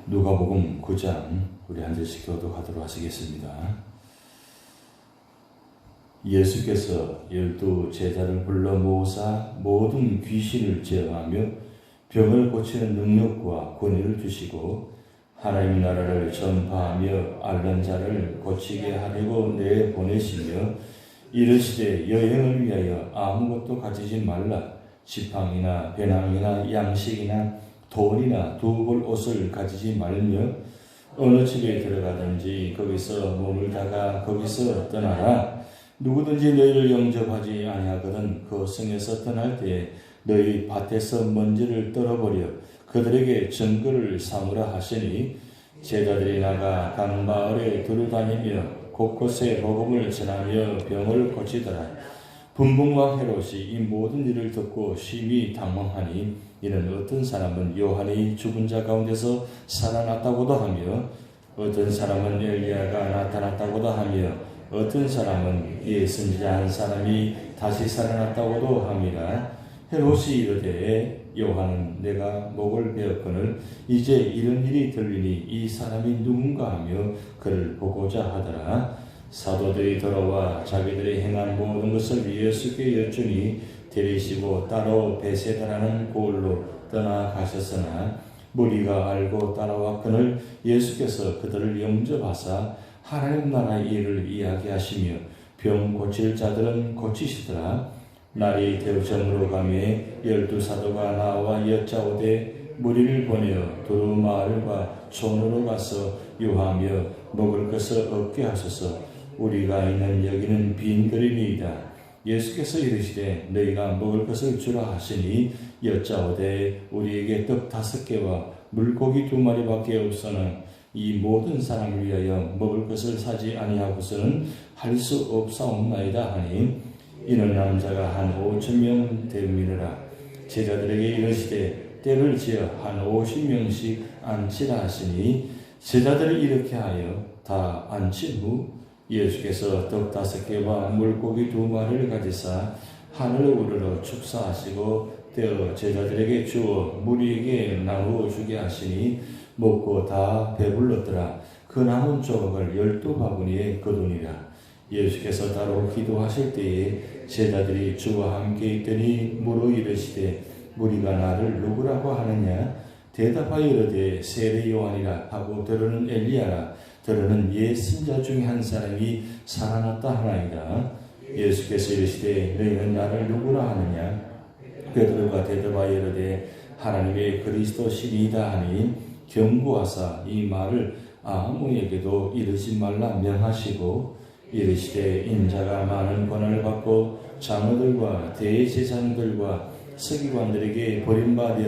누가복음 9장 우리 한 절씩 교독하도록 하시겠습니다. 예수께서 12 제자를 불러 모으사 모든 귀신을 제어하며 병을 고치는 능력과 권위를 주시고 하나님 나라를 전파하며 앓는 자를 고치게 하려고 내보내시며 이르시되 여행을 위하여 아무것도 가지지 말라. 지팡이나 배낭이나 양식이나 돈이나 두 벌 옷을 가지지 말며 어느 집에 들어가든지 거기서 머물다가 거기서 떠나라. 누구든지 너희를 영접하지 아니하거든 그 성에서 떠날 때에 너희 밭에서 먼지를 떨어버려 그들에게 증거를 삼으라 하시니 제자들이 나가 각 마을에 두루다니며 곳곳에 복음을 전하며 병을 고치더라. 분봉왕 헤롯이 이 모든 일을 듣고 심히 당황하니 이는 어떤 사람은 요한이 죽은 자 가운데서 살아났다고도 하며 어떤 사람은 엘리야가 나타났다고도 하며 어떤 사람은 예수니라 한 사람이 다시 살아났다고도 함이라. 헤롯이 이르되 요한은 내가 목을 베었거늘 이제 이런 일이 들리니 이 사람이 누군가 하며 그를 보고자 하더라. 사도들이 돌아와 자기들이 행한 모든 것을 예수께 여쭈니 데리시고 따로 베세다라는 고을로 떠나가셨으나 무리가 알고 따라왔거늘 예수께서 그들을 영접하사 하나님 나라의 일을 이야기하시며 병 고칠 자들은 고치시더라. 날이 되어저물어 가매 12 사도가 나와 여짜오되 무리를 보내어 두루 마을과 촌으로 가서 유하며 먹을 것을 얻게 하소서. 우리가 있는 여기는 빈들이니이다. 예수께서 이르시되 너희가 먹을 것을 주라 하시니 여짜오되 우리에게 떡 5개와 물고기 2마리밖에 없으나 이 모든 사람을 위하여 먹을 것을 사지 아니하고서는 할 수 없사옵나이다 하니 이는 남자가 한 5,000명 되미르라. 제자들에게 이르시되 때를 지어 한 50명씩 앉히라 하시니 제자들이 이렇게 하여 다 앉힌 후 예수께서 떡 5개와 물고기 2마리를 가지사 하늘을 우러러 축사하시고 떼어 제자들에게 주어 무리에게 나누어 주게 하시니 먹고 다 배불렀더라. 그 남은 조각을 12바구니에 거두니라. 예수께서 따로 기도하실 때에 제자들이 주와 함께 있더니 물어 이르시되 무리가 나를 누구라고 하느냐? 대답하여 이르되 세례 요한이라 하고 더러는 엘리야라. 더러는 옛 신자 중에 한 사람이 살아났다 하나이다. 예수께서 이르시되 너희는 나를 누구라 하느냐? 베드로가 대답하여 이르되 하나님의 그리스도시니이다 하니 경고하사 이 말을 아무에게도 이르지 말라 명하시고 이르시되 인자가 많은 권한을 받고 장로들과 대제사장들과 서기관들에게 버림받아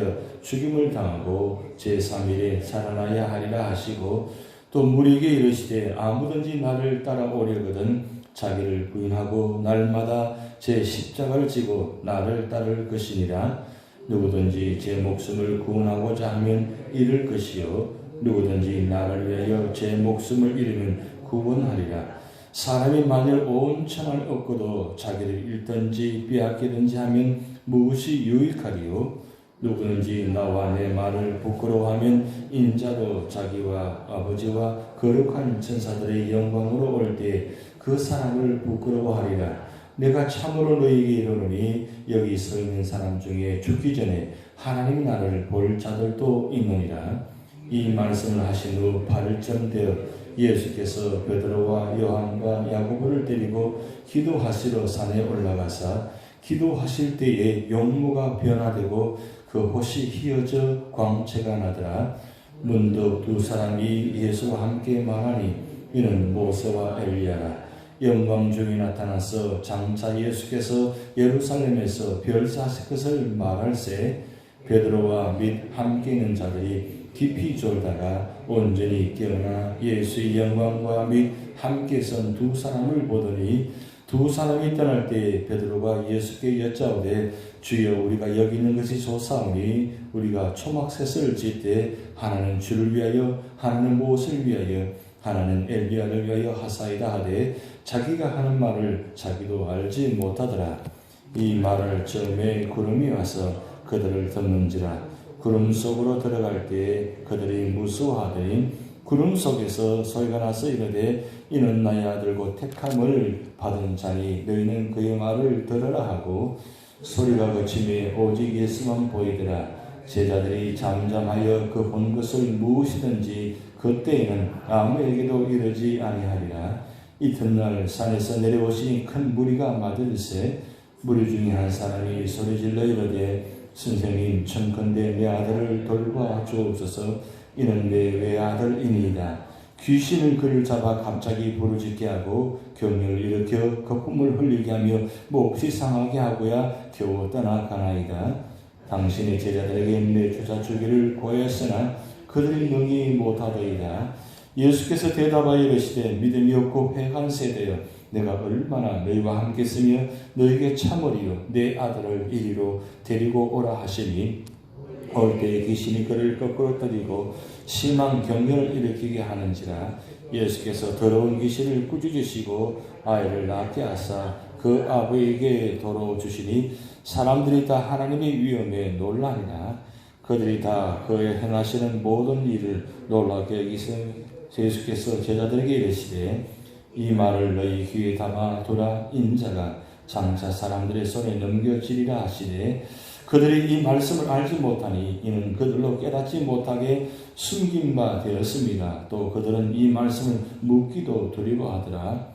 죽임을 당하고 제3일에 살아나야 하리라 하시고 또 무리에게 이르시되 아무든지 나를 따라오려거든 자기를 부인하고 날마다 제 십자가를 지고 나를 따를 것이니라. 누구든지 제 목숨을 구원하고자 하면 잃을 것이요 누구든지 나를 위하여 제 목숨을 잃으면 구원하리라. 사람이 만일 온 천을 얻고도 자기를 잃든지 빼앗기든지 하면 무엇이 유익하리요? 누구든지 나와 내 말을 부끄러워하면 인자도 자기와 아버지와 거룩한 천사들의 영광으로 올 때 그 사람을 부끄러워하리라. 내가 참으로 너희에게 이르노니 여기 서 있는 사람 중에 죽기 전에 하나님 나라를 볼 자들도 있느니라. 이 말씀을 하신 후 8일쯤 되어 예수께서 베드로와 요한과 야고보를 데리고 기도하시러 산에 올라가사 기도하실 때에 용모가 변화되고 그 옷이 휘어져 광채가 나더라. 문득 2 사람이 예수와 함께 말하니 이는 모세와 엘리야라. 영광 중에 나타나서 장차 예수께서 예루살렘에서 별사하실 것을 말할세 베드로와 및 함께 있는 자들이 깊이 졸다가 온전히 깨어나 예수의 영광과 및 함께 선 2 사람을 보더니 2 사람이 떠날 때에 베드로가 예수께 여짜오되 주여 우리가 여기 있는 것이 좋사오니 우리가 초막셋을 짓되 하나는 주를 위하여 하나는 무엇을 위하여 하나는 엘리야를 위하여 하사이다 하되 자기가 하는 말을 자기도 알지 못하더라. 이 말을 처음에 구름이 와서 그들을 덮는지라. 구름 속으로 들어갈 때에 그들이 무수하더니 구름 속에서 소리가 나서 이르되 이는 나의 아들 곧 택함을 받은 자니 너희는 그의 말을 들으라 하고 소리가 그침에 오직 예수만 보이더라. 제자들이 잠잠하여 그 본 것을 무엇이든지 그때에는 아무에게도 이르지 아니하리라. 이튿날 산에서 내려오시니 큰 무리가 맞을세 무리 중에 한 사람이 소리질러 이르되 선생님 청컨대 내 아들을 돌봐 주옵소서. 이는 내 외아들이니이다. 귀신은 그를 잡아 갑자기 부르짖게 하고 경련을 일으켜 거품을 흘리게 하며 몹시 상하게 하고야 겨우 떠나가나이다. 당신의 제자들에게 내주자 주기를 고하였으나 그들이 능히 못하더이다. 예수께서 대답하여 이르시되 믿음이 없고 패한 세대여 내가 얼마나 너희와 함께 있으며 너희에게 참으리요 내 아들을 이리로 데리고 오라 하시니 올 때에 귀신이 그를 거꾸로 때리고 심한 경련을 일으키게 하는지라. 예수께서 더러운 귀신을 꾸짖으시고 아이를 낳게 하사 그 아버지에게 돌아주시니 사람들이 다 하나님의 위엄에 놀라니라. 그들이 다 그의 행하시는 모든 일을 놀랍게 여기서 예수께서 제자들에게 이르시되 이 말을 너희 귀에 담아 두라. 인자가 장차 사람들의 손에 넘겨지리라 하시되 그들이 이 말씀을 알지 못하니 이는 그들로 깨닫지 못하게 숨긴 바 되었습니다. 또 그들은 이 말씀을 묻기도 두려워하더라.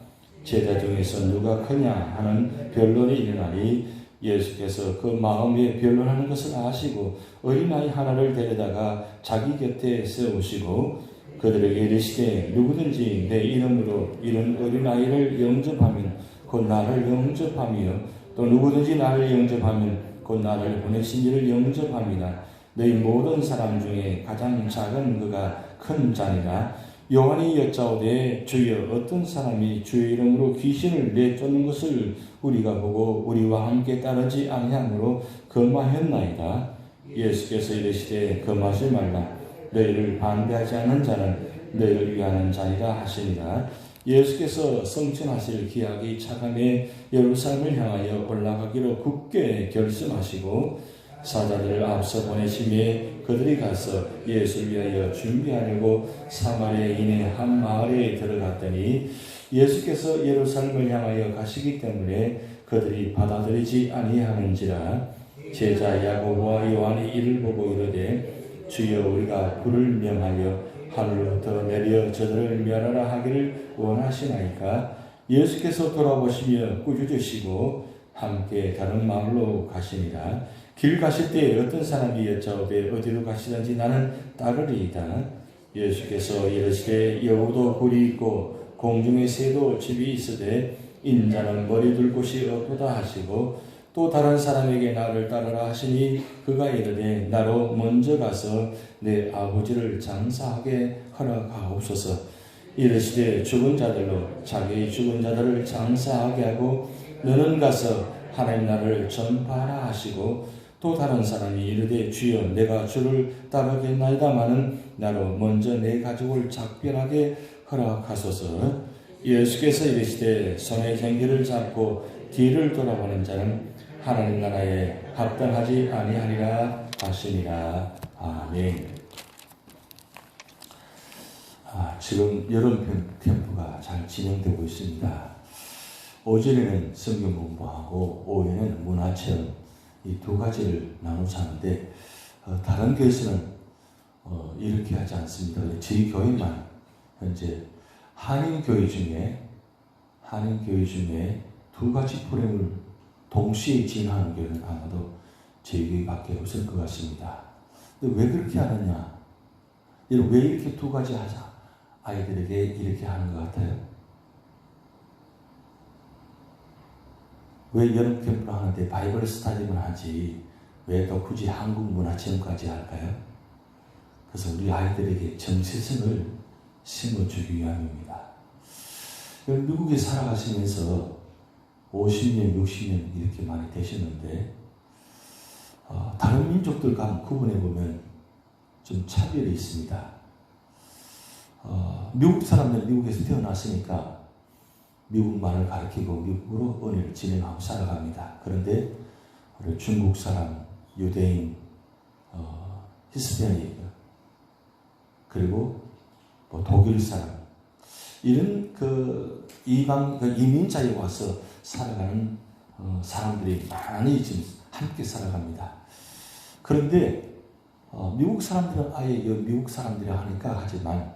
제자 중에서 누가 크냐 하는 변론이 일어나니 예수께서 그 마음에 변론하는 것을 아시고 어린아이 하나를 데려다가 자기 곁에 세우시고 그들에게 이르시되 누구든지 내 이름으로 이런 어린아이를 영접하면 곧 나를 영접하며 또 누구든지 나를 영접하면 곧 나를 보내신 이를 영접합니다. 너희 모든 사람 중에 가장 작은 그가 큰 자니라. 요한이 여짜오되 주여 어떤 사람이 주의 이름으로 귀신을 내쫓는 것을 우리가 보고 우리와 함께 따르지 아니하므로 금하였나이다. 예수께서 이르시되 금하지 말라. 너희를 반대하지 않는 자는 너희를 위하는 자리라 하시니라. 예수께서 성천하실 기약이 차감해 예루살렘을 향하여 올라가기로 굳게 결심하시고 사자들을 앞서 보내심에 그들이 가서 예수를 위하여 준비하려고 사마리아인의 한 마을에 들어갔더니 예수께서 예루살렘을 향하여 가시기 때문에 그들이 받아들이지 아니하는지라. 제자 야고보와 요한이 이를 보고 이르되 주여 우리가 불을 명하여 하늘로 더 내려 저들을 멸하라 하기를 원하시나이까. 예수께서 돌아보시며 꾸짖으시고 함께 다른 마을로 가시니라. 길 가실 때 어떤 사람이 여짜오되 어디로 가시든지 나는 따르리이다. 예수께서 이르시되 여우도 굴이 있고 공중의 새도 집이 있으되 인자는 머리 둘 곳이 없도다 하시고 또 다른 사람에게 나를 따르라 하시니 그가 이르되 나로 먼저 가서 내 아버지를 장사하게 허락하옵소서. 이르시되 죽은 자들로 자기 죽은 자들을 장사하게 하고 너는 가서 하나님 나라를 전파하라 하시고 또 다른 사람이 이르되 주여 내가 주를 따르겠나이다마는 나로 먼저 내 가족을 작별하게 허락하소서. 예수께서 이르시되 손에 쟁기를 잡고 뒤를 돌아보는 자는 하나님 나라에 합당하지 아니하리라 하시니라. 아멘. 지금 여름 캠프가 잘 진행되고 있습니다. 오전에는 성경 공부하고 오후에는 문화체험 이 두 가지를 나눠서 하는데 다른 교회에서는 이렇게 하지 않습니다. 저희 교회만 현재 한인교회 중에 두 가지 프로그램을 동시에 진행하는 교회는 아마도 저희 교회밖에 없을 것 같습니다. 근데 왜 그렇게 하느냐? 왜 이렇게 두 가지 하자? 아이들에게 이렇게 하는 것 같아요. 왜 여름 캠프를 하는데 바이블 스타디만 하지 왜 또 굳이 한국 문화체험까지 할까요? 그래서 우리 아이들에게 정체성을 심어주기 위함입니다. 미국에 살아가시면서 50년, 60년 이렇게 많이 되셨는데 다른 민족들과 구분해보면 좀 차별이 있습니다. 미국 사람들은 미국에서 태어났으니까 미국말을 가르치고 미국으로 은혜를 진행하고 살아갑니다. 그런데 우리 중국 사람, 유대인, 히스패닉, 그리고 뭐 독일 사람, 이런 그 이방 그 이민자에 와서 살아가는 사람들이 많이 지금 함께 살아갑니다. 그런데 미국 사람들은 아예 미국 사람들이라 하니까 하지만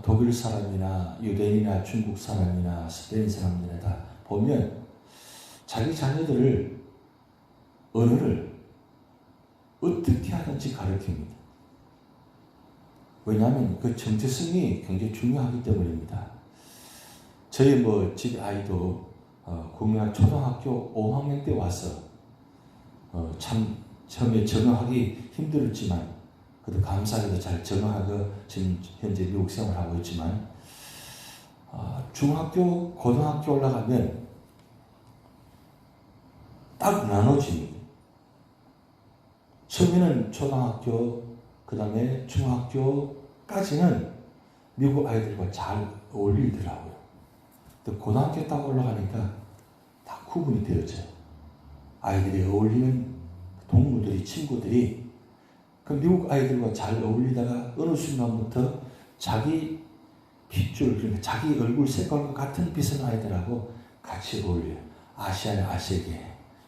독일 사람이나 유대인이나 중국 사람이나 스페인 사람들이나 다 보면 자기 자녀들을 언어를 어떻게 하든지 가르칩니다. 왜냐하면 그 정체성이 굉장히 중요하기 때문입니다. 저희 집 아이도 국민학 초등학교 5학년 때 와서 참 처음에 적응하기 힘들었지만 그래도 감사하게도 잘 적응하고 지금 현재 미국 생활하고 있지만 중학교, 고등학교 올라가면 딱 나눠집니다. 처음에는 초등학교, 그 다음에 중학교까지는 미국 아이들과 잘 어울리더라고요. 근데 고등학교 딱 올라가니까 다 구분이 되어져요. 아이들이 어울리는 동무들이, 친구들이 그 미국 아이들과 잘 어울리다가 어느 순간부터 자기 핏줄, 그러니까 자기 얼굴 색깔과 같은 빛의 아이들하고 같이 어울려요. 아시아는 아시아계,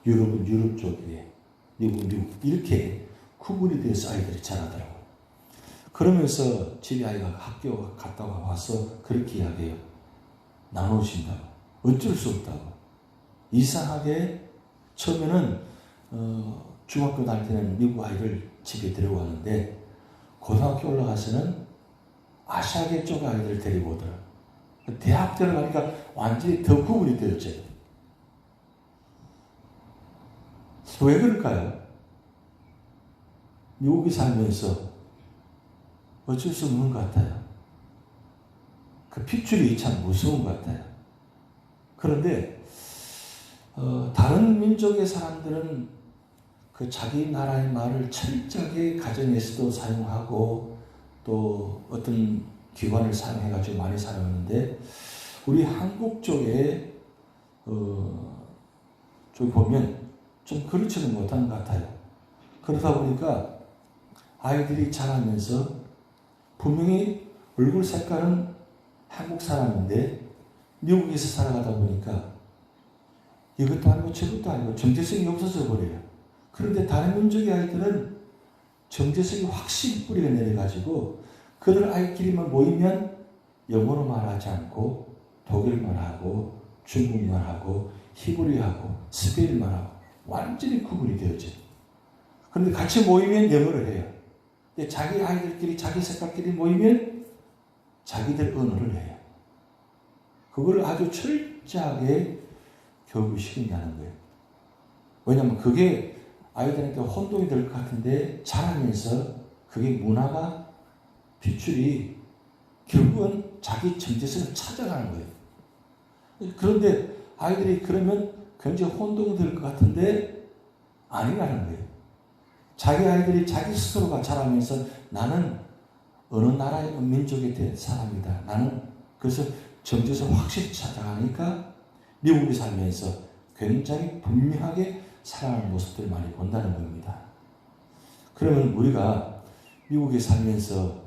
유럽은 유럽 쪽에, 미국은 미국, 이렇게 구분이 돼서 아이들이 자라더라고요. 그러면서 집에 아이가 학교 갔다가 와서 그렇게 이야기해요. 나눠진다고. 어쩔 수 없다고. 이상하게 처음에는 중학교 다닐 때는 미국 아이를 집에 데려가는데 고등학교 올라가서는 아시아계 쪽 아이들을 데리고 오더라고요. 대학 들어가니까 완전히 더 구분이 되었죠. 왜 그럴까요? 미국에 살면서 어쩔 수 없는 것 같아요. 그 핏줄이 참 무서운 것 같아요. 그런데 다른 민족의 사람들은 그 자기 나라의 말을 철저하게 가정에서도 사용하고 또 어떤 기관을 사용해가지고 많이 사용하는데 우리 한국 쪽에 좀 보면 좀 그렇지는 못한 것 같아요. 그러다 보니까 아이들이 자라면서 분명히 얼굴 색깔은 한국 사람인데 미국에서 살아가다 보니까 이것도 아니고 저것도 아니고 정체성이 없어져 버려요. 그런데 다른 민족의 아이들은 정체성이 확실히 뿌리가 내려가지고 그들 아이끼리만 모이면 영어로 말하지 않고 독일 말하고 중국 말하고 히브리하고 스페인 말하고 완전히 구분이 되어져요. 그런데 같이 모이면 영어를 해요. 근데 자기 아이들끼리 자기 색깔끼리 모이면 자기들 언어를 해요. 그걸 아주 철저하게 교육을 시킨다는 거예요. 왜냐하면 그게 아이들한테 혼동이 될 것 같은데 자라면서 그게 문화가 핏줄이 결국은 자기 정체성을 찾아가는 거예요. 그런데 아이들이 그러면 굉장히 혼동이 될 것 같은데 아니라는 거예요. 자기 아이들이 자기 스스로가 자라면서 나는 어느 나라의 민족의 사람이다. 나는 그래서 정체성을 확실히 찾아가니까 미국에 살면서 굉장히 분명하게 살아가는 모습들을 많이 본다는 겁니다. 그러면 우리가 미국에 살면서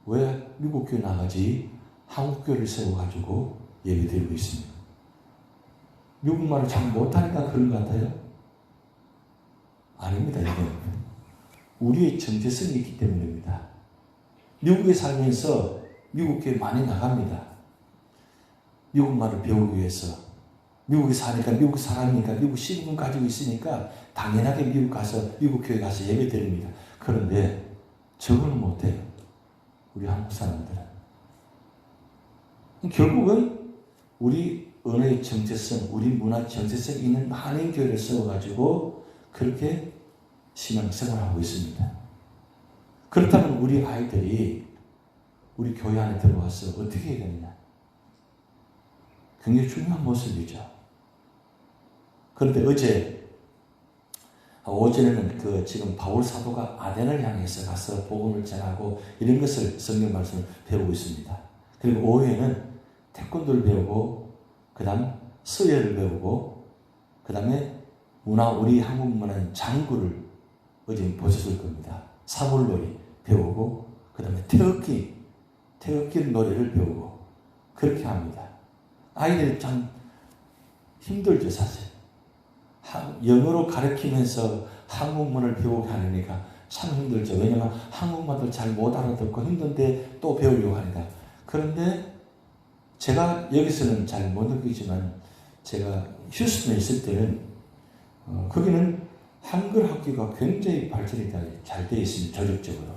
왜 미국 교회 나가지 한국 교회를 세워가지고 예배드리고 있습니다. 미국말을 잘 못하니까 그런 것 같아요? 아닙니다. 이건 우리의 정체성이 있기 때문입니다. 미국에 살면서 미국 교회 많이 나갑니다. 미국말을 배우기 위해서. 미국에 사니까 미국 사람이니까 미국 시국은 가지고 있으니까 당연하게 미국 가서 미국 교회 가서 예배 드립니다. 그런데 저거는 못해요. 우리 한국 사람들은. 결국은 우리 언어의 정체성, 우리 문화 정체성 있는 많은 교회를 세워가지고 그렇게 신앙생활을 하고 있습니다. 그렇다면 우리 아이들이 우리 교회 안에 들어와서 어떻게 해야 되느냐? 굉장히 중요한 모습이죠. 그런데 오전에는 지금 바울 사도가 아덴을 향해서 가서 복음을 전하고 이런 것을 성경 말씀을 배우고 있습니다. 그리고 오후에는 태권도를 배우고 그 다음 서예를 배우고 그 다음에 우리 한국 문화는 장구를 어제 보셨을 겁니다. 사물놀이 배우고 그 다음에 태극기 노래를 배우고 그렇게 합니다. 아이들이 참 힘들죠 사실. 영어로 가르치면서 한국문을 배우게 하니까 참 힘들죠. 왜냐하면 한국말도 잘 못 알아듣고 힘든데 또 배우려고 하니까. 그런데 제가 여기서는 잘 못 느끼지만 제가 휴스턴에 있을 때는 거기는 한글 학교가 굉장히 발전이 잘 되어 있습니다. 조직적으로.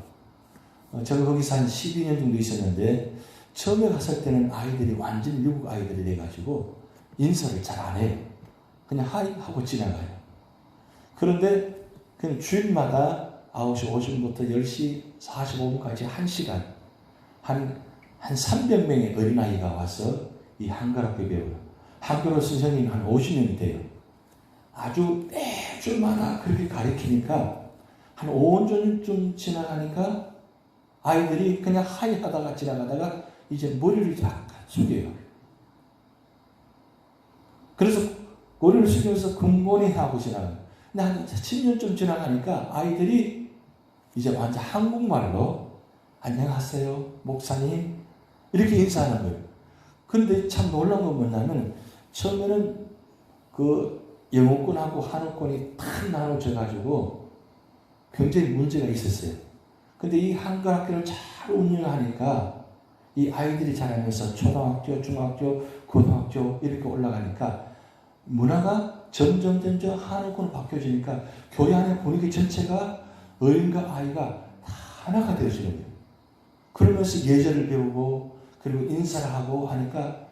제가 거기서 한 12년 정도 있었는데 처음에 갔을 때는 아이들이 완전히 미국 아이들이 돼가지고 인사를 잘 안 해요. 그냥 하이 하고 지나가요. 그런데 그냥 주일마다 9시 50분부터 10시 45분까지 1시간 한 300명의 어린아이가 와서 이 한글학교 배워요. 한글어 선생님이 한 50명이 돼요. 아주 매주마다 그렇게 가르치니까 한 5년쯤 지나가니까 아이들이 그냥 하이 하다가 지나가다가 이제 머리를 약간 숙여요. 그래서 머리를 숙여서 굿모닝 하고 지나가요. 근데 한 10년쯤 지나가니까 아이들이 이제 완전 한국말로 안녕하세요 목사님 이렇게 인사하는 거예요. 그런데 참 놀라운 건 뭐냐면 처음에는 그 영어권하고 한어권이 탁 나눠져가지고 굉장히 문제가 있었어요. 근데 이 한글 학교를 잘 운영하니까 이 아이들이 자라면서 초등학교, 중학교, 고등학교 이렇게 올라가니까 문화가 점점 한어권으로 바뀌어지니까 교회 안의 분위기 전체가 어린과 아이가 다 하나가 되어지는 거예요. 그러면서 예절을 배우고 그리고 인사를 하고 하니까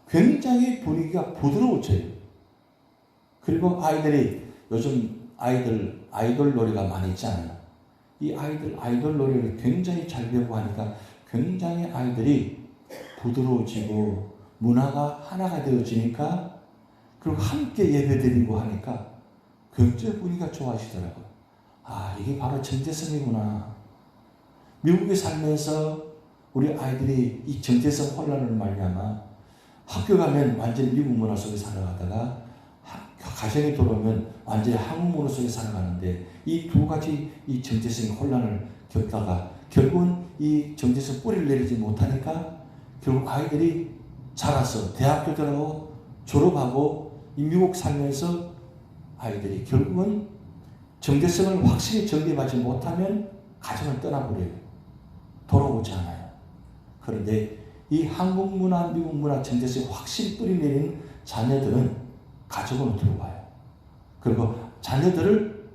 굉장히 분위기가 부드러워져요. 그리고 아이들이 요즘 아이돌 노래가 많이 있잖아요. 이 아이돌 노래를 굉장히 잘 배우고 하니까 굉장히 아이들이 부드러워지고 문화가 하나가 되어지니까 그리고 함께 예배드리고 하니까 굉장히 분위기가 좋아지더라고요. 아, 이게 바로 정체성이구나. 미국에 살면서 우리 아이들이 이 정체성 혼란을 말미암아 학교 가면 완전히 미국 문화 속에 살아가다가 가정에 들어오면 완전히 한국 문화 속에 살아가는데 이 두 가지 이 정체성 혼란을 겪다가 결국은 이 정체성 뿌리를 내리지 못하니까 결국 아이들이 자라서 대학교 들어가고 졸업하고 이 미국 살면서 아이들이 결국은 정체성을 확실히 정립하지 못하면 가정을 떠나버려요. 돌아오지 않아요. 그런데 이 한국 문화, 미국 문화 정체성이 확실히 뿌리 내리는 자녀들은 가정으로 들어와요. 그리고 자녀들을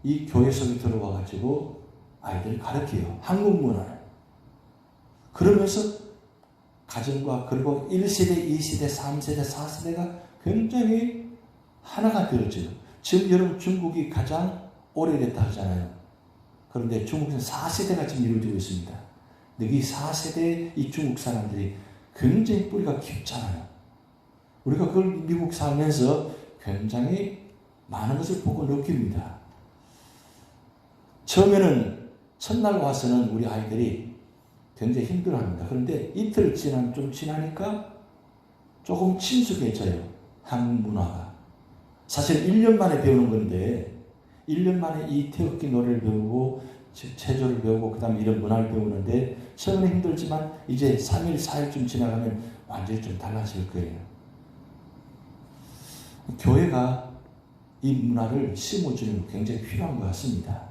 이 교회 속에 들어와 가지고 아이들을 가르쳐요. 한국 문화를. 그러면서 가정과 그리고 1세대, 2세대, 3세대, 4세대가 굉장히 하나가 되어져요. 지금 여러분 중국이 가장 오래됐다 하잖아요. 그런데 중국은 4세대가 지금 이루어지고 있습니다. 근데 이 4세대 이 중국 사람들이 굉장히 뿌리가 깊잖아요. 우리가 그걸 미국 살면서 굉장히 많은 것을 보고 느낍니다. 처음에는 첫날 와서는 우리 아이들이 굉장히 힘들어합니다. 그런데 이틀 좀 지나니까 조금 친숙해져요. 한국 문화가. 사실 1년 만에 배우는 건데 1년 만에 이 태극기 노래를 배우고 체조를 배우고 그 다음에 이런 문화를 배우는데 처음에는 힘들지만 이제 3일, 4일쯤 지나가면 완전히 좀 달라질 거예요. 교회가 이 문화를 심어주는 게 굉장히 필요한 것 같습니다.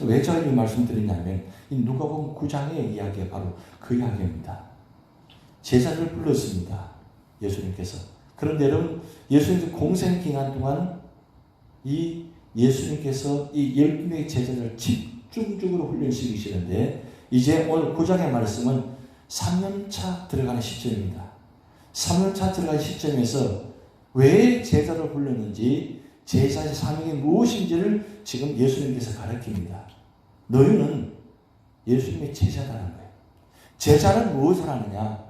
왜 제가 이 말씀 드리냐면 이 누가복음 9장의 이야기가 바로 그 이야기입니다. 제자를 불렀습니다. 예수님께서. 그런데 여러분 예수님께서 공생 기간 동안 이 예수님께서 이 12명의 제자를 집중적으로 훈련시키시는데 이제 오늘 9장의 말씀은 3년차 들어가는 시점입니다. 3년차 들어가는 시점에서 왜 제자를 불렀는지 제자의 사명이 무엇인지를 지금 예수님께서 가르칩니다. 너희는 예수님의 제자라는 거예요. 제자는 무엇을 하느냐?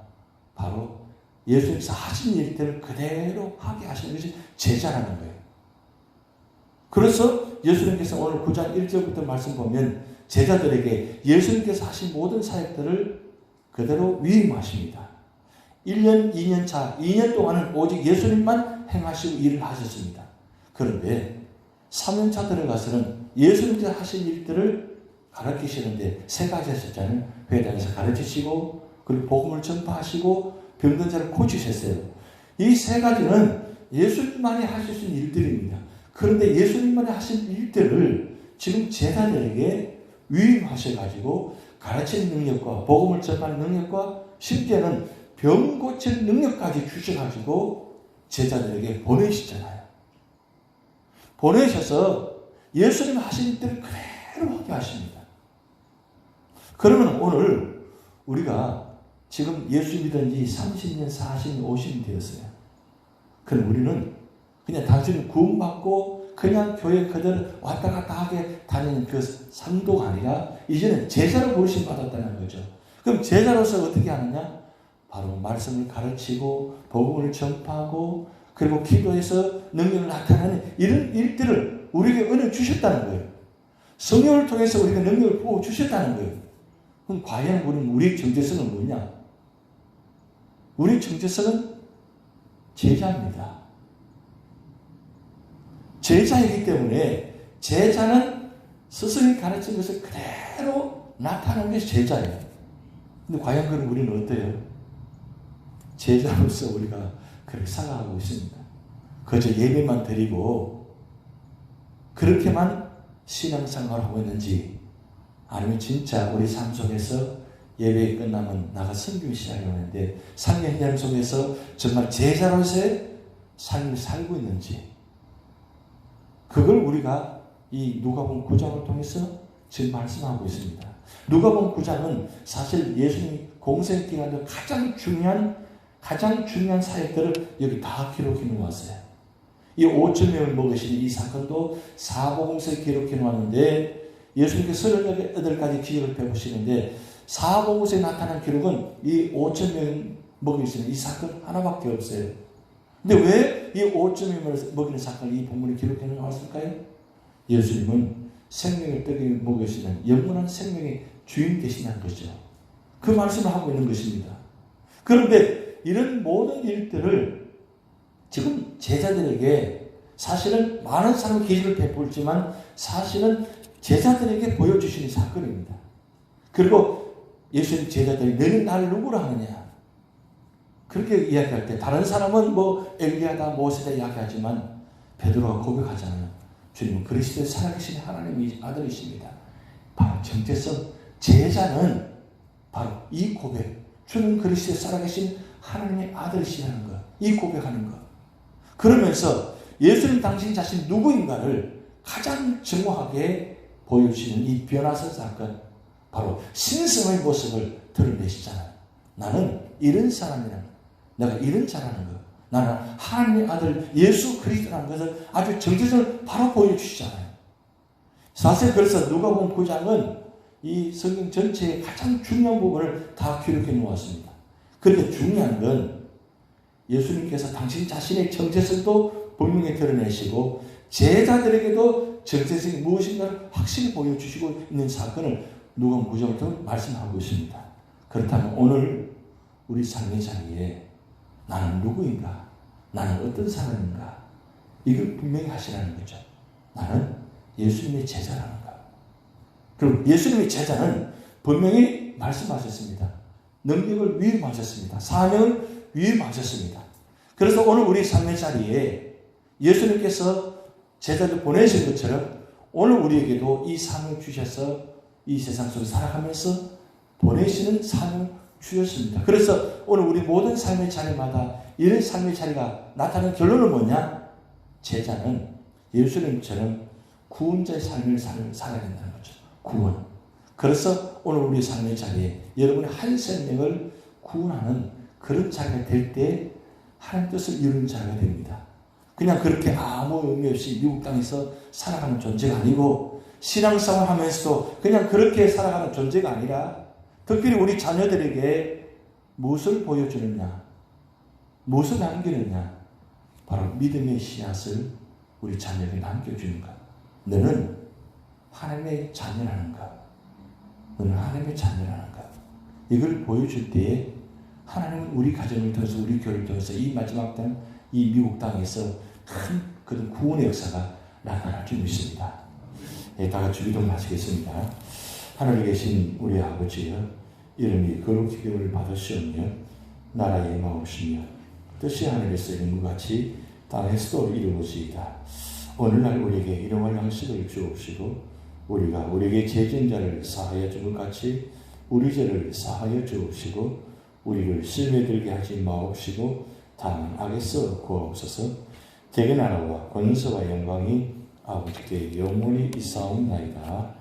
바로 예수님께서 하신 일들을 그대로 하게 하시는 것이 제자라는 거예요. 그래서 예수님께서 오늘 9장 1절부터 말씀 보면 제자들에게 예수님께서 하신 모든 사역들을 그대로 위임하십니다. 1년, 2년 차, 2년 동안은 오직 예수님만 행하시고 일을 하셨습니다. 그런데 3년 차 들어가서는 예수님께서 하신 일들을 가르치시는데 세 가지 하셨잖아요. 회당에서 가르치시고 그리고 복음을 전파하시고 병든 자를 고치셨어요. 이 세 가지는 예수님만이 하실 수 있는 일들입니다. 그런데 예수님만이 하신 일들을 지금 제자들에게 위임하셔가지고 가르치는 능력과 복음을 전파하는 능력과 심지어는 병 고치는 능력까지 주셔가지고 제자들에게 보내시잖아요. 보내셔서 예수님 하신 일들을 그대로 하게 하십니다. 그러면 오늘 우리가 지금 예수 믿은 지 30년, 40년, 50년 되었어요. 그럼 우리는 그냥 단순히 구원받고 그냥 교회 그대로 왔다 갔다 하게 다니는 그 상도가 아니라 이제는 제자로 부르심 받았다는 거죠. 그럼 제자로서 어떻게 하느냐? 바로 말씀을 가르치고 복음을 전파하고 그리고 기도해서 능력을 나타내는 이런 일들을 우리에게 은혜 주셨다는 거예요. 성령을 통해서 우리가 능력을 부어 주셨다는 거예요. 그럼 과연 우리 정체성은 뭐냐? 우리 정체성은 제자입니다. 제자이기 때문에 제자는 스승이 가르친 것을 그대로 나타내는 것이 제자예요. 근데 과연 그럼 우리는 어때요? 제자로서 우리가 그렇게 살아가고 있습니다. 그저 예배만 드리고 그렇게만 신앙생활을 하고 있는지 아니면 진짜 우리 삶 속에서 예배 끝나면 나가 선교 시작하는데 삶의 현장 속에서 정말 제자로서의 삶을 살고 있는지 그걸 우리가 이 누가복음 9장을 통해서 지금 말씀하고 있습니다. 누가복음 9장은 사실 예수님 공생기간에 가장 중요한 사역들을 여기 다 기록해 놓았어요. 이 5,000명을 먹으시는 이 사건도 사복음서에 기록해 놓았는데 예수님께서 38가지 기적을 펴보시는데 사복음서에 나타난 기록은 이 5,000명 먹이시는 이 사건 하나밖에 없어요. 근데 왜 이 5,000명을 먹이는 사건을 이 본문에 기록해 놓았을까요? 예수님은 생명의 떡을 먹이시는 영원한 생명의 주인 되시는 거죠. 그 말씀을 하고 있는 것입니다. 그런데 이런 모든 일들을 지금 제자들에게 사실은 많은 사람이 기적을 베풀지만 사실은 제자들에게 보여주시는 사건입니다. 그리고 예수님 제자들이 너는 나를 누구라 하느냐 그렇게 이야기할 때 다른 사람은 뭐 엘리야다 모세다 이야기하지만 베드로가 고백하잖아요. 주님은 그리스도의 살아계신 하나님의 아들이십니다. 바로 정체성 제자는 바로 이 고백 주는 그리스도의 살아계신 하나님의 아들이시라는 것 이 고백하는 것 그러면서 예수님 당신 자신 누구인가를 가장 정확하게 보여주시는 이 변화선 사건 바로 신성의 모습을 드러내시잖아요. 나는 이런 사람이라는 것 내가 이런 자라는 것 나는 하나님의 아들 예수 그리스도라는 것을 아주 정체적으로 바로 보여주시잖아요. 사실 그래서 누가복음 9장은 이 성경 전체의 가장 중요한 부분을 다 기록해 놓았습니다. 그런데 중요한 건 예수님께서 당신 자신의 정체성도 분명히 드러내시고 제자들에게도 정체성이 무엇인가를 확실히 보여주시고 있는 사건을 누가복음 9장을 통해 말씀하고 있습니다. 그렇다면 오늘 우리 삶의 자리에 나는 누구인가? 나는 어떤 사람인가? 이걸 분명히 하시라는 거죠. 나는 예수님의 제자라는 것. 그럼 예수님의 제자는 분명히 말씀하셨습니다. 능력을 위임하셨습니다. 사명을 위임하셨습니다. 그래서 오늘 우리 삶의 자리에 예수님께서 제자들 보내신 것처럼 오늘 우리에게도 이 사명을 주셔서 이 세상 속에 살아가면서 보내시는 사명을 주셨습니다. 그래서 오늘 우리 모든 삶의 자리마다 이런 삶의 자리가 나타나는 결론은 뭐냐? 제자는 예수님처럼 구원자의 삶을 살아야 된다는 거죠. 구원. 그래서 오늘 우리 삶의 자리에 여러분의 한 생명을 구원하는 그런 자리가 될 때 하나님 뜻을 이루는 자리가 됩니다. 그냥 그렇게 아무 의미 없이 미국 땅에서 살아가는 존재가 아니고 신앙생활 하면서도 그냥 그렇게 살아가는 존재가 아니라 특별히 우리 자녀들에게 무엇을 보여주느냐 무엇을 남기느냐 바로 믿음의 씨앗을 우리 자녀에게 남겨주는 것. 너는 하나님의 자녀라는 것. 너는 하나님의 자녀라는 것. 이걸 보여줄 때에 하나님은 우리 가정을 통해서 우리 교회를 통해서 이 마지막 땅, 이 미국 땅에서 큰 그런 구원의 역사가 나타날 줄 믿습니다. 다 같이 기도 마치겠습니다. 하늘에 계신 우리 아버지여, 이름이 거룩히 여김을 받으시오며 나라의 마옵시며 뜻이 하늘에서 이룬 것 같이 땅에서도 이루어지이다. 오늘날 우리에게 일용할 양식을 주옵시고 우리가 우리에게 죄진 자를 사하여 준 것 같이 우리 죄를 사하여 주옵시고 우리를 시험에 들게 하지 마옵시고 다만 악에서 구하옵소서. 대개 나라와 권세와 영광이 아버지께 영원히 있사옵나이다.